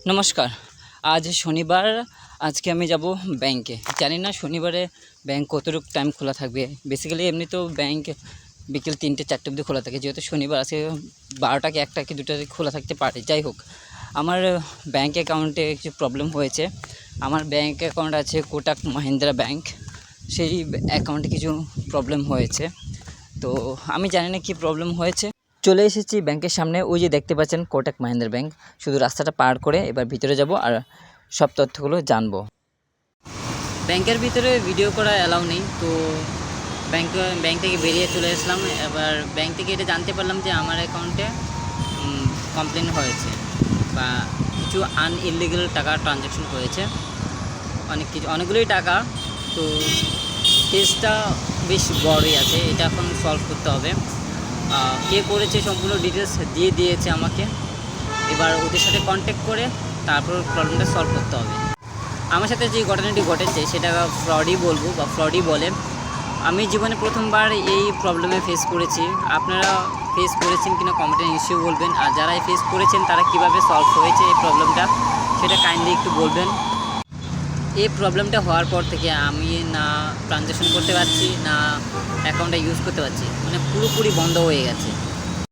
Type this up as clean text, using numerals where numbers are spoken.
নমস্কার। আজ শনিবার। আজকে আমি যাব ব্যাংকে। জানি না শনিবারে ব্যাংক কতটুকু টাইম খোলা থাকবে। বেসিক্যালি এমনিতেও ব্যাংক বিকেল ৩টে-৪টে অবধি খোলা থাকে। যেহেতু শনিবার আজকে ১২টা কি ১টা কি ২টা খোলা থাকতে পারে। যাই হোক, আমার ব্যাংক অ্যাকাউন্টে কিছু প্রবলেম হয়েছে। আমার ব্যাংক অ্যাকাউন্ট আছে কোটাক মাহিন্দ্রা ব্যাংক। সেই অ্যাকাউন্টে কিছু প্রবলেম হয়েছে। তো আমি জানি না কী প্রবলেম হয়েছে। চলে এসেছি ব্যাংকের সামনে। ওই যে দেখতে পাচ্ছেন কোটাক মাহিন্দ্রা ব্যাংক। শুধু রাস্তাটা পার করে এবার ভিতরে যাব আর সব তথ্যগুলো জানবো। ব্যাংকের ভিতরে ভিডিও করা অ্যালাউ নেই, তো ব্যাংক থেকে বেরিয়ে চলে আসলাম। এবার ব্যাংক থেকে এটা জানতে পারলাম যে আমার অ্যাকাউন্টে কমপ্লেন হয়েছে বা কিছু ইলিগাল টাকা ট্রানজ্যাকশন হয়েছে, অনেকগুলোই টাকা। তো কেসটা বেশ বড়ই আছে, এটা এখন সলভ করতে হবে। কে করেছে সম্পূর্ণ ডিটেলস দিয়ে দিয়েছে আমাকে। এবার ওদের সাথে কন্ট্যাক্ট করে তারপর প্রবলেমটা সলভ করতে হবে। আমার সাথে যে ঘটনাটি ঘটেছে সেটা ফ্রডই বলবো বা ফ্রডই বলে। আমি জীবনে প্রথমবার এই প্রবলেমে ফেস করেছি। আপনারা ফেস করেছেন কিনা কমেন্টে নিশ্চয়ই বলবেন, আর যারা ফেস করেছেন তারা কিভাবে সলভ হয়েছে এই প্রবলেমটা সেটা কাইন্ডলি একটু বলবেন। এই প্রবলেমটা হওয়ার পর থেকে আমি না ট্রানজ্যাকশন করতে পারছি, না অ্যাকাউন্টটা ইউজ করতে পারছি, মানে পুরোপুরি বন্ধ হয়ে গেছে।